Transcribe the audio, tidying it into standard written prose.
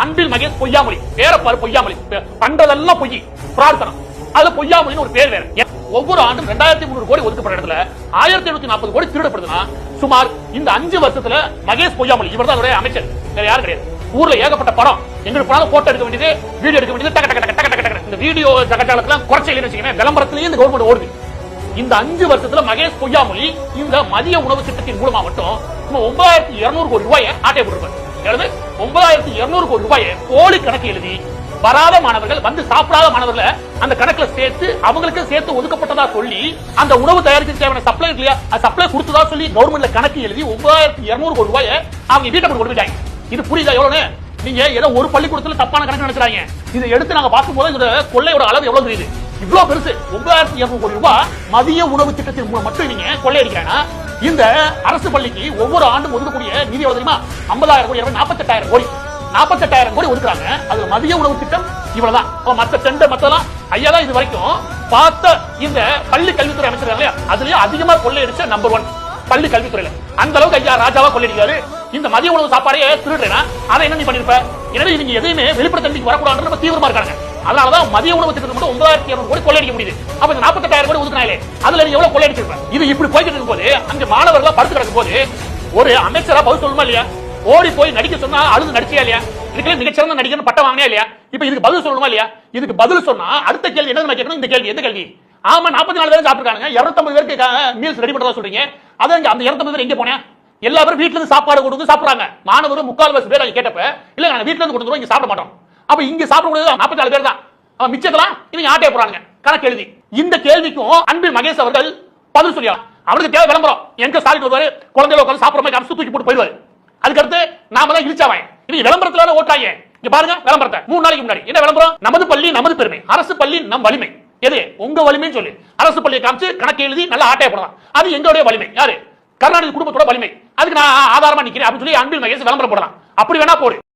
அன்பில் மகேஷ் பொய்யாமொழி பேர பாரு பொய்யாமொழி பண்றதெல்லாம் பொய் பிரார்த்தனம் அது பொய்யாமொழின்னு ஒரு பேர் வேற. ஒவ்வொரு ஆண்டும் 2300 கோடி ஒதுக்கப்படுற இடத்துல 1740 கோடி திருடப்படுதுன்னா சுமார் இந்த 5 வருஷத்துல மகேஷ் பொய்யாமொழி இவர் தான் அமைச்சர், வேற யாரும் கிடையாது. ஊர்ல ஏகப்பட்ட படம் எங்களுக்கு போனாலும் போட்டோ எடுக்க வேண்டியது, வீடியோ எடுக்க வேண்டியது, டக டக டக டக டக இந்த வீடியோ ஜகஜாலத்துல குறைச்ச இல்லைன்னு வச்சுக்கோங்க, விளம்பரத்திலேயே இந்த கவர்மெண்ட் ஓடுது. இந்த 5 வருஷத்துல மகேஷ் பொய்யாமொழி இந்த மதிய உணவு திட்டத்தின் மூலமா மட்டும் 9200 கோடி ரூபாயை ஆட்டை போட்டிருப்பாரு. 9200 கோடி ரூபாயை போலி கணக்கு எழுதி வராத மாணவர்கள் வந்து சாப்பிடாத மாணவர்களை அந்த கணக்குல சேர்த்து அவங்களுக்கு சேர்த்து ஒதுக்கப்பட்டதா சொல்லி அந்த உணவு தயாரிக்க தேவையான சப்ளை இல்லையா சப்ளை கொடுத்ததா சொல்லி கவர்மெண்ட்ல கணக்கு எழுதி 9200 கோடி ரூபாயை அவங்க வீட்டை கொண்டு போயிட்டாங்க. இது புரியுதா எவ்வளவு? நீங்க ஏதோ ஒரு பள்ளிக்கூடத்துல தப்பான கணக்கு நினைக்கிறாங்க. இதை எடுத்து நாங்க பார்க்கும்போது இந்த கொள்ளையோட அளவு எவ்வளவு தெரியுது? இவ்வளவு பெருசு. 9200 கோடி ரூபாய் மதிய உணவு திட்டத்தின் மூலம் மட்டும் நீங்க கொள்ளையடிக்கிறாங்கன்னா இந்த அரசு பள்ளிக்கு ஒவ்வொரு ஆண்டும் ஒதுக்கக்கூடிய நிதி எவ்வளவு தெரியுமா? 50000 கோடி 48000 கோடி 48000 கோடி ஒதுக்குறாங்க. அதுல மதிய உணவு திட்டம் இவ்வளவுதான். மத்த டெண்டர் மத்தெல்லாம் ஐயா தான் இது வரைக்கும் பார்த்த இந்த பள்ளி கல்வித்துறை அமைச்சர் அதுலயே அதிகமா கொள்ளையடிச்ச நம்பர் 1 பள்ளி கல்வித்துறையில. அந்த அளவுக்கு ஐயா ராஜாவா கொள்ளையடிக்காரு. இந்த மதிய உணவு சாப்பாடையே திருடுறேன்னா அதை என்ன நீ பண்ணிருப்ப? எனவே இவங்க எதையுமே வெளிப்படைத்தன்மைக்கு வரக்கூடாது நம்ம தீவிரமா இருக்காங்க. அதனாலதான் மதிய உணவு திட்டத்துக்கு மட்டும் 9200 கோடி கொள்ளையடிக்க முடியுது. அப்ப இந்த 48000 கோடி ஒதுக்குனாலே அதுல நீ எவ்வளவு கொள்ளையடிச்சிருப்ப? இது இப்படி போய்கிட்டு இருக்கும் போது அங்க மாணவர்கள் படுத்து கிடக்கும் போது ஒரு அமைச்சரா பதில் சொல்லுமா இல்லையா? ஓடி போய் நடிக்க சொன்னா அழுது நடிச்சியா இல்லையா? இதுக்கெல்லாம் மிகச்சிறந்த நடிகர் பட்டம் வாங்கினா இல்லையா? இப்ப இதுக்கு பதில் சொல்லணுமா இல்லையா? இதுக்கு பதில் சொன்னா அடுத்த கேள்வி என்ன கேட்கணும்? இந்த கேள்வி எந்த கேள்வி? ஆமா 44 பேர் சாப்பிட்டுருக்காங்க, 250 பேருக்கு மீல்ஸ் ரெடி பண்ணதா சொல்றீங்க. அது அந்த 250 பேர் எங்க போனேன்? எல்லா பேரும் வீட்டுல இருந்து சாப்பாடு கொடுத்து சாப்பிடுறாங்க. மாணவர்கள் 3/4 பேர் கேட்டப்ப இல்ல நாங்க வீட்டுல இருந்து கொண்டு இங்க சாப்பிட மாட்டோம். அப்ப இங்க சாப்பிடக்கூடியது 44 பேர் தான். மிச்சத்தெல்லாம் இவங்க ஆட்டே போறாங்க கணக்கு எழுதி. இந்த கேள்விக்கும் அன்பில் மகேஷ் அவர்கள் பதில் சொல்லியா? அவருக்கு தேவை விளம்பரம். எங்க ஸ்டாலின் வருவாரு, குழந்தைகளை உட்கார்ந்து சாப்பிடுற மாதிரி அரசு தூக்கி போட்டு போயிடுவாரு. அதுக்கடுத்து நாம தான் இழிச்சாவாங்க. இவங்க விளம்பரத்துல ஓட்டாங்க. இங்க பாருங்க விளம்பரத்தை 3 நாளைக்கு முன்னாடி என்ன விளம்பரம்? நமது பள்ளி நமது பெருமை, அரசு பள்ளி நம் வலிமை. எது உங்க வலிமைன்னு சொல்லி அரசு பள்ளியை காமிச்சு கணக்கு எழுதி நல்லா ஆட்டையை போடலாம். அது எங்களுடைய வலிமை. யாரு? கருணாநிதி குடும்பத்தோட வலிமை. அதுக்கு நான் ஆதாரமா நிக்கிறேன் அப்படின்னு சொல்லி அன்பில் மகேஷ் விளம்பரம் போடலாம். அப்படி வேணா போடு.